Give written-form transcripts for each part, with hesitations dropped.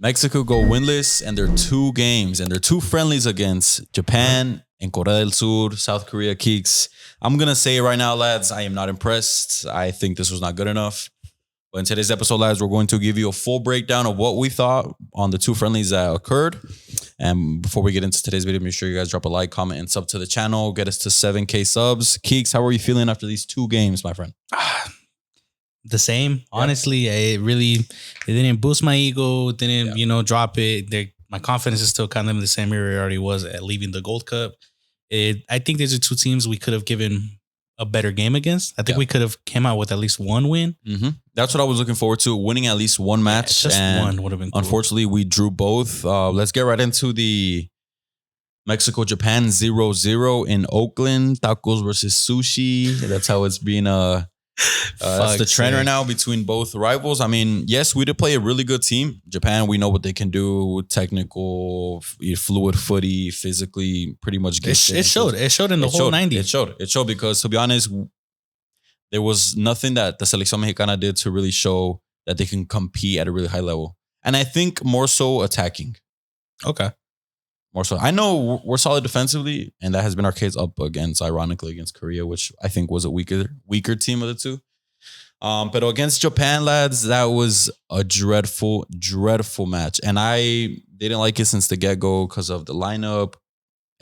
Mexico go winless, and their two games and their two friendlies against Japan and Corea del Sur, South Korea kicks. I'm going to say right now, lads, I am not impressed. I think this was not good enough. But in today's episode, lads, we're going to give you a full breakdown of what we thought on the two friendlies that occurred. And before we get into today's video, make sure you guys drop a like, comment, and sub to the channel. Get us to 7K subs. Keeks, how are you feeling after these two games, my friend? The same. Honestly, it didn't boost my ego, didn't, drop it. My confidence is still kind of in the same area it already was at leaving the Gold Cup. I think these are two teams we could have given a better game against. I think we could have came out with at least one win. Mm-hmm. That's what I was looking forward to, winning at least one match. Just one would have been cool. Unfortunately, we drew both. Let's get right into the Mexico-Japan 0-0 in Oakland. Tacos versus sushi. That's how it's being that's the trend right now between both rivals. I mean, yes, we did play a really good team. Japan, we know what they can do. Technical, fluid footy, physically, pretty much. It showed. It showed in the whole 90. It showed because, to be honest, there was nothing that the Selección Mexicana did to really show that they can compete at a really high level. And I think more so attacking. Okay. More so. I know we're solid defensively, and that has been our case ironically, against Korea, which I think was a weaker team of the two. But against Japan, lads, that was a dreadful, dreadful match. And I didn't like it since the get-go because of the lineup,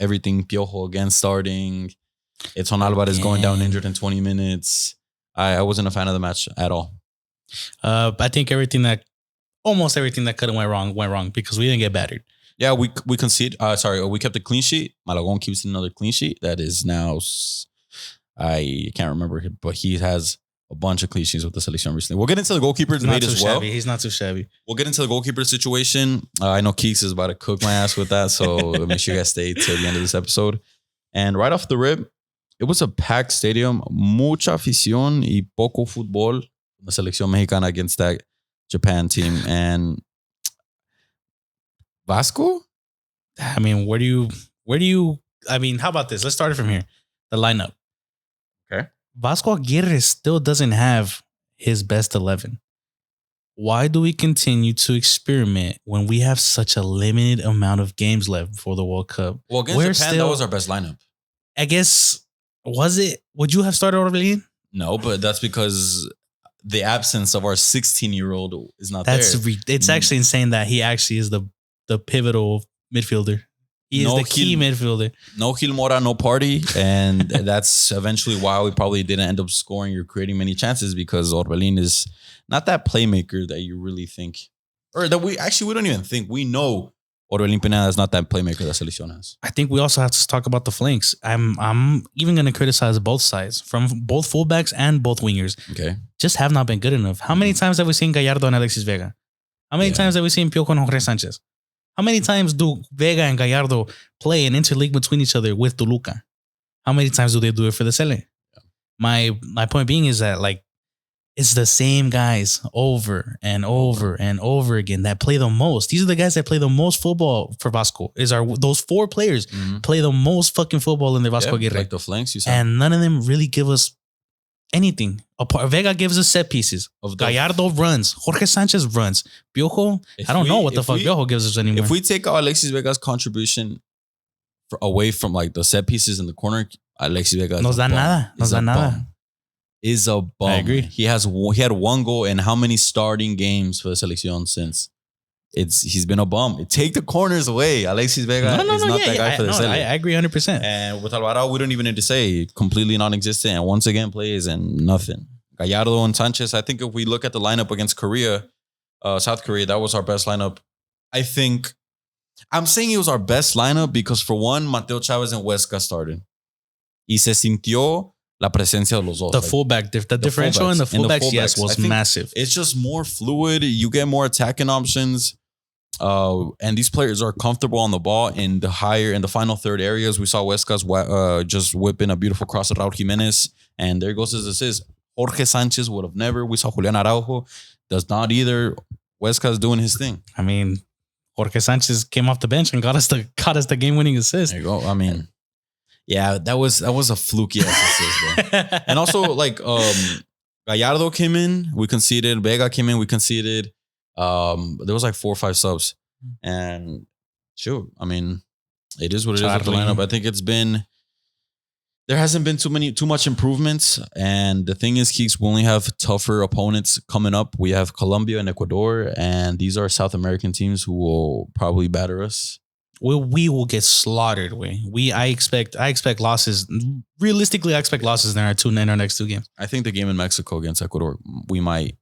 everything Piojo again starting. Edson Alvarez going down injured in 20 minutes. I wasn't a fan of the match at all. I think almost everything that could have went wrong because we didn't get battered. Yeah, we conceded. We kept a clean sheet. Malagon keeps another clean sheet. That is now, I can't remember, but he has a bunch of clean sheets with the Selección recently. We'll get into the goalkeeper debate as well. He's not too shabby. We'll get into the goalkeeper situation. I know Keeks is about to cook my ass with that, so make sure you guys stay till the end of this episode. And right off the rip, it was a packed stadium, mucha afición y poco fútbol. The Selección Mexicana against that Japan team. And Vasco? I mean, how about this? Let's start it from here. The lineup. Okay. Vasco Aguirre still doesn't have his best 11. Why do we continue to experiment when we have such a limited amount of games left before the World Cup? Well, against Japan, that was our best lineup. I guess, was it? Would you have started Orbelin? No, but that's because the absence of our 16-year-old is not there. It's actually insane that he actually is the pivotal midfielder. He is the key midfielder. No Gil Mora, no party. And that's eventually why we probably didn't end up scoring or creating many chances, because Orbelin is not that playmaker that you really think. Or that we don't even think. We know Orbelin Pineda is not that playmaker that Selección has. I think we also have to talk about the flanks. I'm even going to criticize both sides, from both fullbacks and both wingers. Okay. Just have not been good enough. How many times have we seen Gallardo and Alexis Vega? How many times have we seen Piojo and Jorge Sanchez? How many times do Vega and Gallardo play an interleague between each other with Toluca? How many times do they do it for the Sele? Yeah. My point being is that, like, it's the same guys over and over and over again that play the most. These are the guys that play the most football for Vasco. Those four players play the most fucking football in the Vasco Aguirre. Like the flanks, you said. And none of them really give us anything. Vega gives us set pieces. Gallardo runs. Jorge Sanchez runs. Piojo, I don't know what the fuck Piojo gives us anymore. If we take out Alexis Vega's contribution away from like the set pieces in the corner, Alexis Vega Nos da nada. Is a bum. I agree. He had one goal in how many starting games for the Selección since? He's been a bum. Take the corners away. Alexis Vega is not that guy for the Selección. I agree 100%. And with Alvarado, we don't even need to say completely non-existent. And once again, plays and nothing. Gallardo and Sanchez. I think if we look at the lineup against South Korea, that was our best lineup. I think I'm saying it was our best lineup because, for one, Mateo Chavez and Huesca started. Y se sintió la presencia de los dos. The fullback, the differential in the fullbacks, yes, was massive. It's just more fluid. You get more attacking options. And these players are comfortable on the ball in the final third areas. We saw Huesca's just whipping a beautiful cross at Raul Jimenez. And there goes his assist. Jorge Sanchez would have never. We saw Julian Araujo. Does not either. Huesca's doing his thing. I mean, Jorge Sanchez came off the bench and got us the game-winning assist. There you go. I mean, yeah, that was a fluky ass assist, bro. And also, like, Gallardo came in, we conceded. Vega came in, we conceded. There was like 4 or 5 subs, and shoot, I mean, it is what it is with the Charlie. lineup. I think there hasn't been too much improvements, and the thing is, Keeks, we only have tougher opponents coming up. We have Colombia and Ecuador, and these are South American teams who will probably batter us. We will get slaughtered. I expect losses. Realistically, I expect losses in our next 2 games. I think the game in Mexico against Ecuador, we might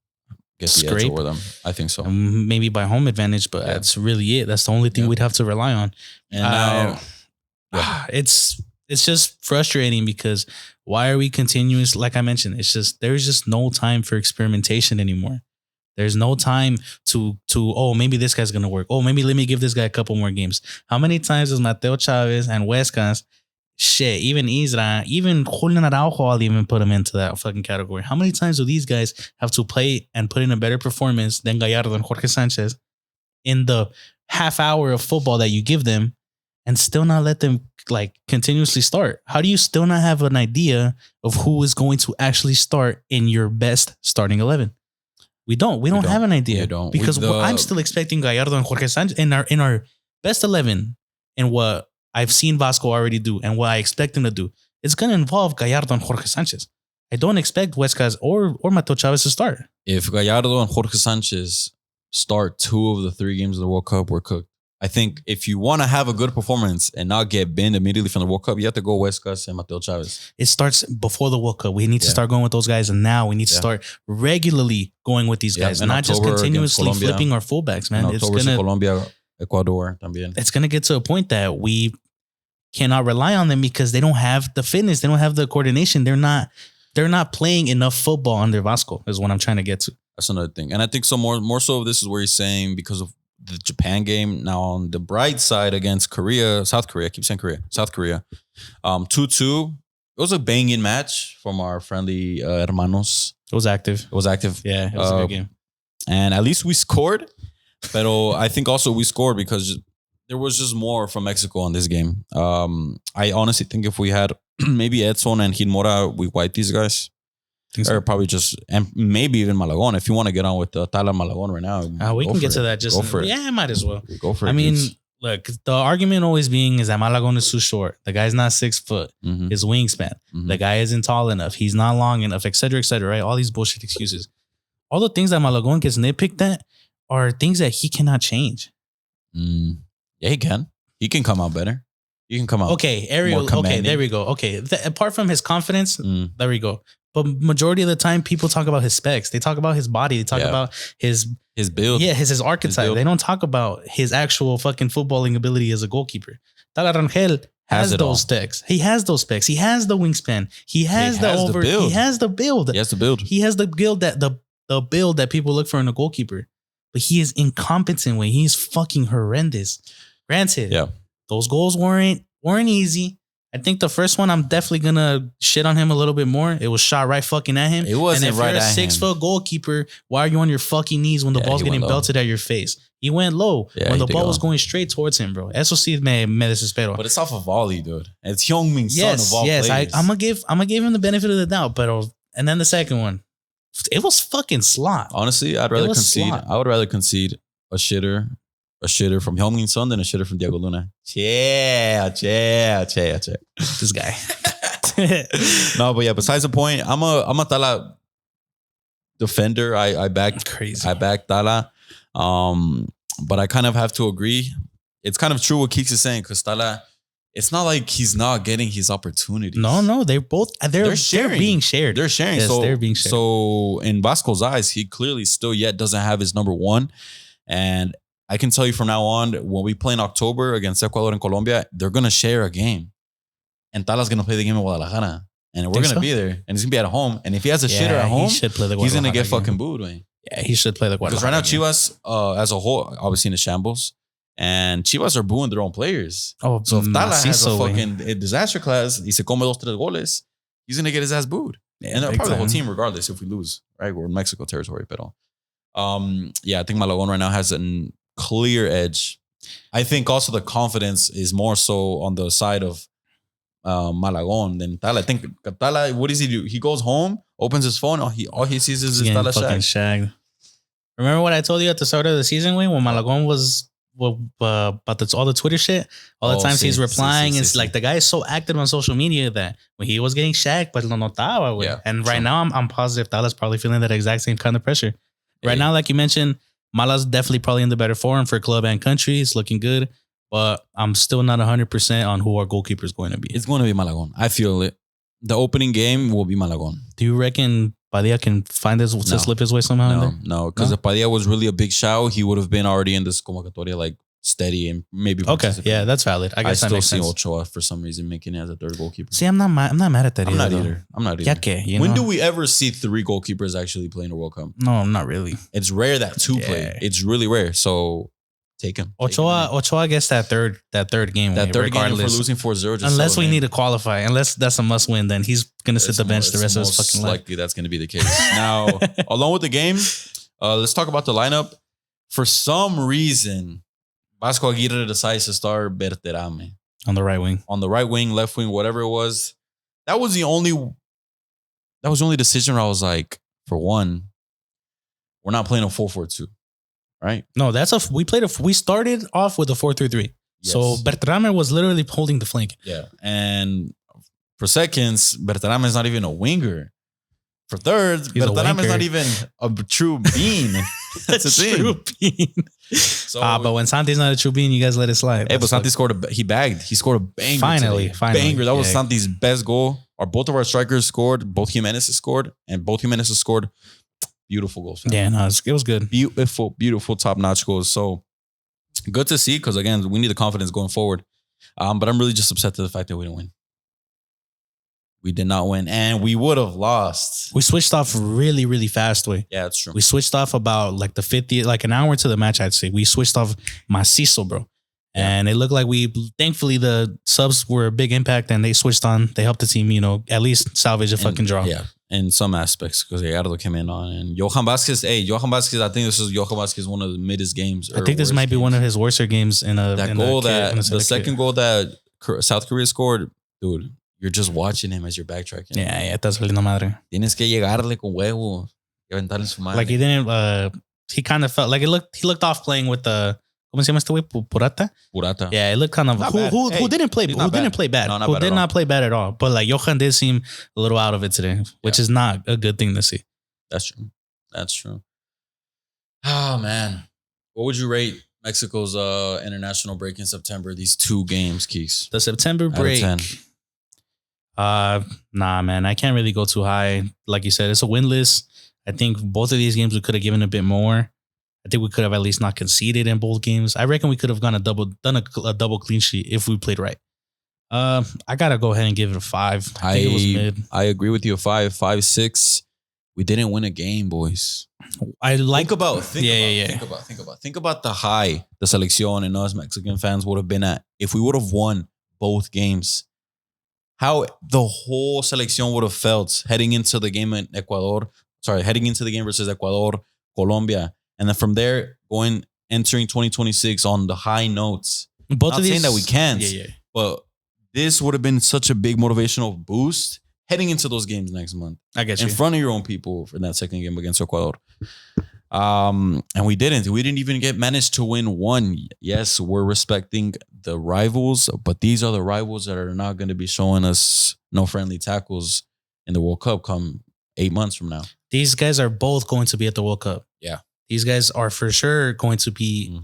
get the edge over them. I think so. Maybe by home advantage, but that's really it. That's the only thing we'd have to rely on. And now, it's just frustrating because why are we continuous? Like I mentioned, there's just no time for experimentation anymore. There's no time to maybe this guy's gonna work. Maybe let me give this guy a couple more games. How many times does Mateo Chavez and Huescas, even Isra, even Julian Araujo, I'll even put him into that fucking category. How many times do these guys have to play and put in a better performance than Gallardo and Jorge Sanchez in the half hour of football that you give them and still not let them like continuously start? How do you still not have an idea of who is going to actually start in your best starting 11? We don't have an idea. Because I'm still expecting Gallardo and Jorge Sanchez in our best 11, and what I've seen Vasco already do and what I expect him to do. It's going to involve Gallardo and Jorge Sanchez. I don't expect Huescas or Mateo Chavez to start. If Gallardo and Jorge Sanchez start 2 of the 3 games of the World Cup, we're cooked. I think if you want to have a good performance and not get binned immediately from the World Cup, you have to go Huescas and Mateo Chavez. It starts before the World Cup. We need to start going with those guys, and now we need to start regularly going with these guys, and not just continuously flipping our fullbacks, man. It's gonna Colombia, Ecuador, también. It's gonna get to a point that we cannot rely on them because they don't have the fitness, they don't have the coordination. They're not playing enough football under Vasco. Is what I'm trying to get to. That's another thing, and I think so. More so, this is where he's saying because of the Japan game. Now on the bright side against South Korea, I keep saying South Korea, 2-2. It was a banging match from our friendly hermanos. It was active. Yeah, it was a good game. And at least we scored. But I think also we scored because there was just more from Mexico on this game. I honestly think if we had maybe Edson and Gilberto Mora, we wipe these guys. Or probably and maybe even Malagon. If you want to get on with Tala Malagon right now, we can get to that. Go for it. Yeah, I might as well. Go for it. I mean, look, the argument always being is that Malagon is too short. The guy's not 6 foot. Mm-hmm. His wingspan. The guy isn't tall enough. He's not long enough, et cetera, right? All these bullshit excuses. All the things that Malagon gets nitpicked at are things that he cannot change. Yeah, he can. He can come out better. He can come out. Okay, Ariel. Okay, there we go. Okay, apart from his confidence, there we go. But majority of the time, people talk about his specs. They talk about his body. They talk about his build. Yeah, his archetype. They don't talk about his actual fucking footballing ability as a goalkeeper. Tala Rangel has those specs. He has those specs. He has the wingspan. He has the build. He has the build. He has the build. He has the build the build that people look for in a goalkeeper. But he is incompetent when he's fucking horrendous. Granted, those goals weren't easy. I think the first one, I'm definitely gonna shit on him a little bit more. It was shot right fucking at him. It wasn't and if right you're a at 6 foot goalkeeper, why are you on your fucking knees when the ball's getting belted at your face? He went low when the ball was going straight towards him, bro. Eso sí me desespero. But it's off a volley, dude. It's Heung-min Son of all players. I'm gonna give him the benefit of the doubt, but and then the second one, it was fucking slot. Honestly, I'd rather concede. I would rather concede a shitter from Heung-min Son than a shitter from Diego Luna. Yeah. This guy. No, but yeah, besides the point, I'm a Tala defender. I back Tala. But I kind of have to agree. It's kind of true what Keeks is saying, because Tala, it's not like he's not getting his opportunities. No, they're being shared. They're sharing. Yes, they're being shared. So in Vasco's eyes, he clearly still yet doesn't have his number 1. And I can tell you from now on, when we play in October against Ecuador and Colombia, they're going to share a game. And Tala's going to play the game in Guadalajara. And we're going to be there. And he's going to be at home. And if he has a shitter at home, he's going to get fucking booed. Man. Yeah, he should play the Guadalajara. Because right now, Chivas, as a whole, obviously in the shambles. And Chivas are booing their own players. Oh, so if Tala has a fucking disaster class, y se come 2-3 goles, he's going to get his ass booed. Yeah, and probably the whole team, regardless, if we lose. Right? We're in Mexico territory. But I think Malagon right now has a clear edge. I think also the confidence is more so on the side of Malagon than Tala. I think Tala, what does he do? He goes home, opens his phone, all he sees is his Tala shag. Remember what I told you at the start of the season, when Malagon was about all the Twitter shit? All the times he's replying. It's like the guy is so active on social media that when he was getting shagged, but lo notaba, güey. Yeah, and right now, I'm positive Tala's probably feeling that exact same kind of pressure. Right now, like you mentioned, Mala's definitely probably in the better form for club and country. It's looking good, but I'm still not 100% on who our goalkeeper is going to be. It's going to be Malagon. I feel it. The opening game will be Malagon. Do you reckon Padilla can find to slip his way somehow in there? No, because if Padilla was really a big shout, he would have been already in this convocatoria, like steady and maybe. Okay, yeah, that's valid. I guess that makes sense. I still see Ochoa for some reason making it as a third goalkeeper. See, I'm not mad at that. I'm not either. When do we ever see 3 goalkeepers actually play in the World Cup? No, not really. It's rare that 2 play. It's really rare. So take him. Ochoa gets that third game. That third game for losing 4-0. Unless we need to qualify. Unless that's a must win, then he's gonna sit the bench the rest of his fucking life. Likely that's gonna be the case. Now, along with the game, let's talk about the lineup. For some reason, Vasco Aguirre decides to start Berterame on the right wing. On the right wing, left wing, whatever it was. That was the only decision where I was like, for one, we're not playing a 4-4-2. Right? No, we started off with a 4-3-3. Yes. So Berterame was literally holding the flank. Yeah. And for seconds, Berterame is not even a winger. For thirds, Berterame is not even a true bean. That's the thing. True bean. So, but when Santi's not a true bean, you guys let it slide. Hey, but Santi he bagged. He scored a banger. Finally. Banger. That was Santi's best goal. Both of our strikers scored. Both Jimenez scored. And both Jimenez scored beautiful goals. Yeah, no, it was good. Beautiful, top-notch goals. So good to see because, again, we need the confidence going forward. But I'm really just upset to the fact that we didn't win. We did not win, and we would have lost. We switched off really, really fast. Yeah, that's true. We switched off about like the 50th, like an hour to the match, I'd say. We switched off macizo, bro. Yeah. And it looked like thankfully the subs were a big impact and they switched on. They helped the team, at least salvage a fucking draw. Yeah, in some aspects because Gallardo came in on. And Johan Vasquez, I think this is Johan Vasquez one of the middest games. I think this might be one of his worser games the second goal that South Korea scored, dude. You're just watching him as you're backtracking. Yeah, estás valiendo madre. Tienes que llegarle con huevo y aventarle su madre. Like he didn't, he kind of felt like he looked off playing with the, ¿cómo se llama este güey? Purata? Yeah, it looked kind of, who didn't play bad. No, who did not play bad at all. But like Johan did seem a little out of it today, which is not a good thing to see. That's true. Oh, man. What would you rate Mexico's international break in September, these 2 games, Keeks? The September break. Out of 10. Nah, man, I can't really go too high. Like you said, it's a winless. I think both of these games we could have given a bit more. I think we could have at least not conceded in both games. I reckon we could have done a double clean sheet if we played right. I gotta go ahead and give it a 5. I think it was mid. I agree with you. 5.6. We didn't win a game, boys. Think about the high the selección and us Mexican fans would have been at if we would have won both games. How the whole selección would have felt heading into the game versus Ecuador, Colombia, and then from there entering 2026 on the high notes. Not saying that we can't, but this would have been such a big motivational boost heading into those games next month. I guess in front of your own people for that second game against Ecuador. And we didn't even manage to win one. Yes, we're respecting the rivals, but these are the rivals that are not going to be showing us no friendly tackles in the World Cup come 8 months from now. These guys are both going to be at the World Cup. Yeah. These guys are for sure going to be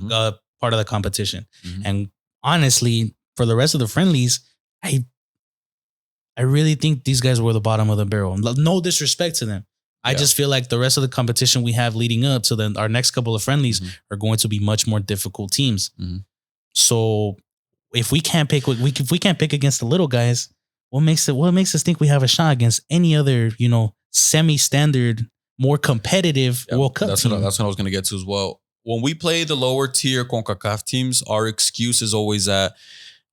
part of the competition. Mm-hmm. And honestly, for the rest of the friendlies, I really think these guys were the bottom of the barrel. No disrespect to them. I just feel like the rest of the competition we have leading up to our next couple of friendlies are going to be much more difficult teams. Mm-hmm. So if we can't pick against the little guys, what makes us think we have a shot against any other, semi-standard, more competitive World Cup team? That's what I was going to get to as well. When we play the lower tier CONCACAF teams, our excuse is always that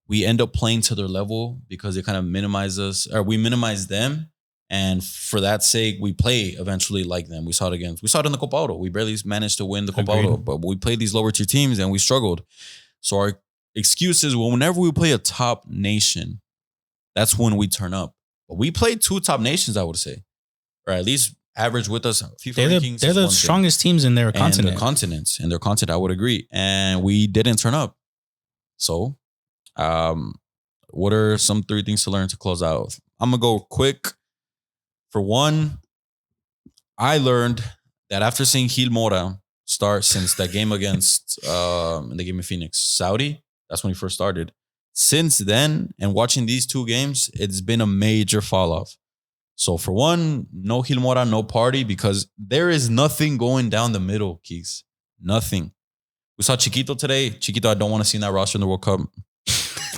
we end up playing to their level because they kind of minimize us, or we minimize them. And for that sake, we play eventually like them. We saw it in the Copa Oro. We barely managed to win the Copa Oro, but we played these lower tier teams and we struggled. So our excuse is, whenever we play a top nation, that's when we turn up. But we played 2 top nations, I would say. Or at least average with us. FIFA They're rankings. they're the strongest teams in their continent. In their continent, I would agree. And we didn't turn up. So, what are some 3 things to learn to close out? I'm gonna go quick. For one, I learned that after seeing Gil Mora start since that game against in the game of Phoenix, Saudi, that's when he first started. Since then, and watching these 2 games, it's been a major fall off. So for one, no Gil Mora, no party, because there is nothing going down the middle, Keeks. Nothing. We saw Chiquito today. Chiquito, I don't want to see in that roster in the World Cup.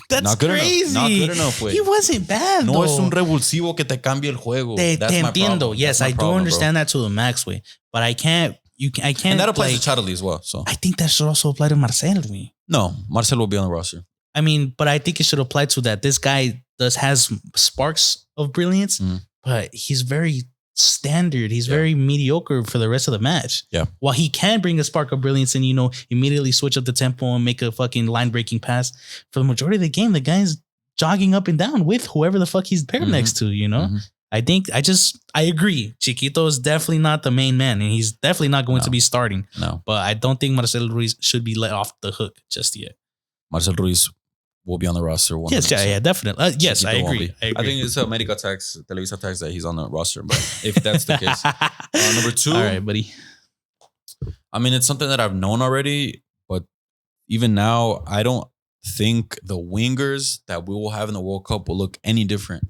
That's not good crazy. Enough. Not good enough, güey. He wasn't bad, No though. es un revulsivo que te cambie el juego. Te That's my entiendo. problem. Yes, I do understand that to the max, way. But I can't. I can't. And that applies to Charlie as well. So I think that should also apply to Marcel, way. No, Marcel will be on the roster. I mean, but I think it should apply to that. This guy has sparks of brilliance, but he's very standard. He's very mediocre for the rest of the match. Yeah. While he can bring a spark of brilliance and, immediately switch up the tempo and make a fucking line breaking pass, for the majority of the game, the guy's jogging up and down with whoever the fuck he's paired next to, I agree. Chiquito is definitely not the main man, and he's definitely not going to be starting. No. But I don't think Marcelo Ruiz should be let off the hook just yet. Marcel Ruiz will be on the roster. 100%. Yes, yeah, definitely. Yes, I agree. I think it's America tax, Televisa tax that he's on the roster. But if that's the case, number 2. All right, buddy. I mean, it's something that I've known already, but even now, I don't think the wingers that we will have in the World Cup will look any different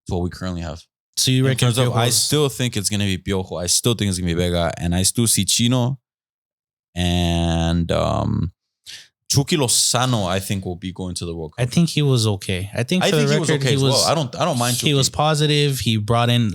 to what we currently have. So you reckon? I still think it's going to be Piojo. I still think it's going to be Vega, and I still see Chino and Chucky Lozano, I think, will be going to the World Cup. I think he was okay. I think he was okay as well. I don't mind Chucky. He was positive. He brought in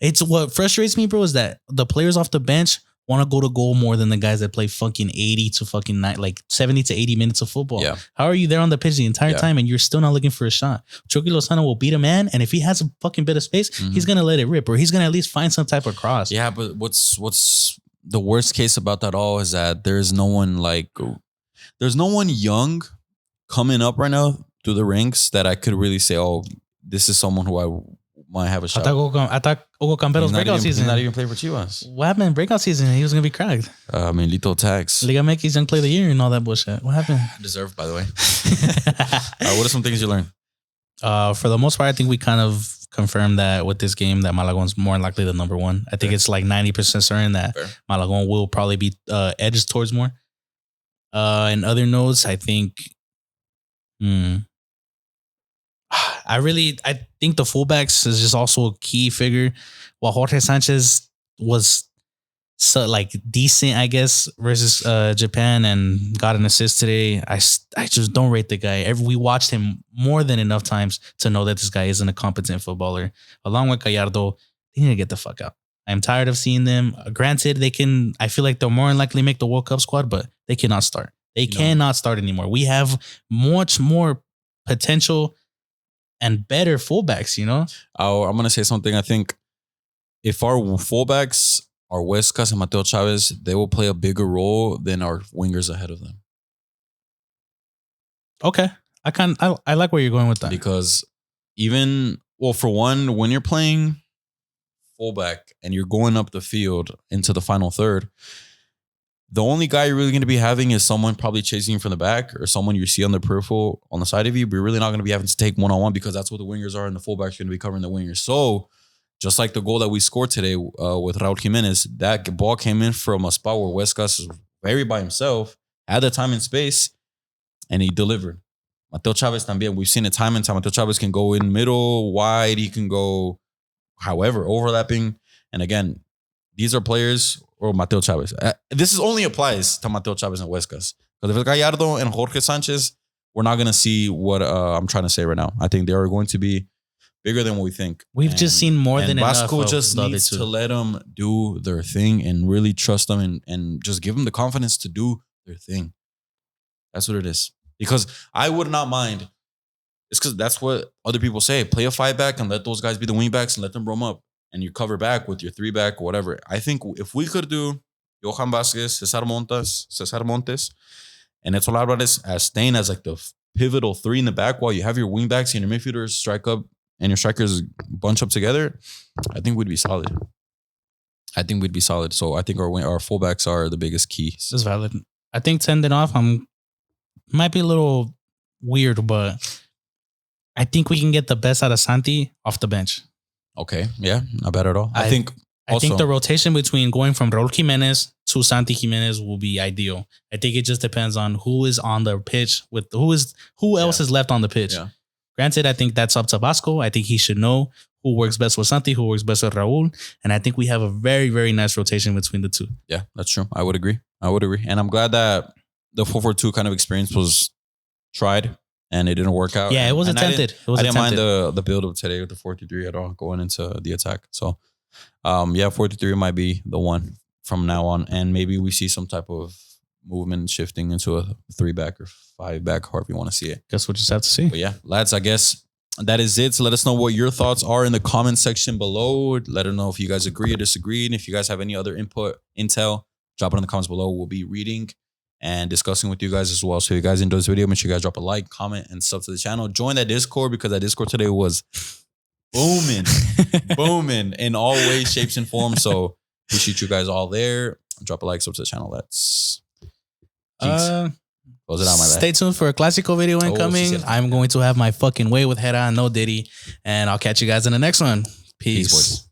It's what frustrates me, bro, is that the players off the bench want to go to goal more than the guys that play fucking 80 to fucking 70 to 80 minutes of football. Yeah. How are you there on the pitch the entire time and you're still not looking for a shot? Chucky Lozano will beat a man, and if he has a fucking bit of space, he's gonna let it rip, or he's gonna at least find some type of cross. Yeah, but what's the worst case about that all is that there's no one young coming up right now through the ranks that I could really say, oh, this is someone who I might have a shot. I thought Hugo Campero's breakout season. He's not even playing for Chivas. What happened in breakout season? He was going to be cracked. Lito Tax. Liga MX Young Player of the Year and all that bullshit. What happened? Deserved, by the way. What are some things you learned? For the most part, I think we kind of confirmed that with this game that Malagon's more likely the number 1. I think it's like 90% certain that Malagon will probably be edged towards more. In other notes, I think I think the fullbacks is just also a key figure. While Jorge Sanchez was decent, I guess, versus Japan and got an assist today, I just don't rate the guy. We watched him more than enough times to know that this guy isn't a competent footballer. Along with Gallardo, they need to get the fuck out. I'm tired of seeing them. Granted, I feel like they'll more than likely make the World Cup squad, but they cannot start. They cannot start anymore. We have much more potential and better fullbacks, I'm going to say something. I think if our fullbacks are Huescas and Mateo Chavez, they will play a bigger role than our wingers ahead of them. Okay. I like where you're going with that. Because for one, when you're playing fullback and you're going up the field into the final third, the only guy you're really going to be having is someone probably chasing you from the back or someone you see on the peripheral on the side of you, but you're really not going to be having to take one-on-one because that's what the wingers are and the fullbacks are going to be covering the wingers. So just like the goal that we scored today with Raul Jimenez, that ball came in from a spot where Huescas is very by himself, had the time and space, and he delivered. Mateo Chavez también, we've seen it time and time. Mateo Chavez can go in middle, wide, he can go however, overlapping. And again, these are players, or Mateo Chavez. This only applies to Mateo Chavez and Huescas. Because if it's Gallardo and Jorge Sanchez, we're not going to see what I'm trying to say right now. I think they are going to be bigger than what we think. We've just seen more than enough. Vasco just needs to let them do their thing and really trust them and just give them the confidence to do their thing. That's what it is. Because I would not mind. It's because that's what other people say. Play a 5-back and let those guys be the wing backs and let them roam up. And you cover back with your 3-back, whatever. I think if we could do Johan Vasquez, Cesar Montes, and Edson Alvarez as staying as like the pivotal 3 in the back while you have your wing backs and your midfielders strike up and your strikers bunch up together, I think we'd be solid. I think we'd be solid. So I think our fullbacks are the biggest key. This is valid. I think sending off, might be a little weird, but I think we can get the best out of Santi off the bench. Okay, yeah, not bad at all. I think the rotation between going from Raul Jimenez to Santi Jimenez will be ideal. I think it just depends on who is on the pitch with who else is left on the pitch. Yeah. Granted, I think that's up to Vasco. I think he should know who works best with Santi, who works best with Raul. And I think we have a very, very nice rotation between the two. Yeah, that's true. I would agree. And I'm glad that the 4-4-2 kind of experience was tried and it didn't work out. Yeah, it was attempted. I didn't mind the build of today with the 4-3 at all going into the attack. So, 4-3 might be the one from now on. And maybe we see some type of movement shifting into a 3-back or 5-back, however you want to see it. Guess we'll just have to see. But yeah, lads, I guess that is it. So let us know what your thoughts are in the comment section below. Let us know if you guys agree or disagree. And if you guys have any other intel, drop it in the comments below. We'll be reading and discussing with you guys as well. So if you guys enjoyed this video, make sure you guys drop a like, comment, and sub to the channel. Join that Discord because that Discord today was booming in all ways, shapes, and forms. So appreciate you guys all there. Drop a like, sub to the channel. Let's close it out, my bad. Stay tuned for a Clásico video incoming. I'm going to have my fucking way with Hera, no Diddy. And I'll catch you guys in the next one. Peace boys.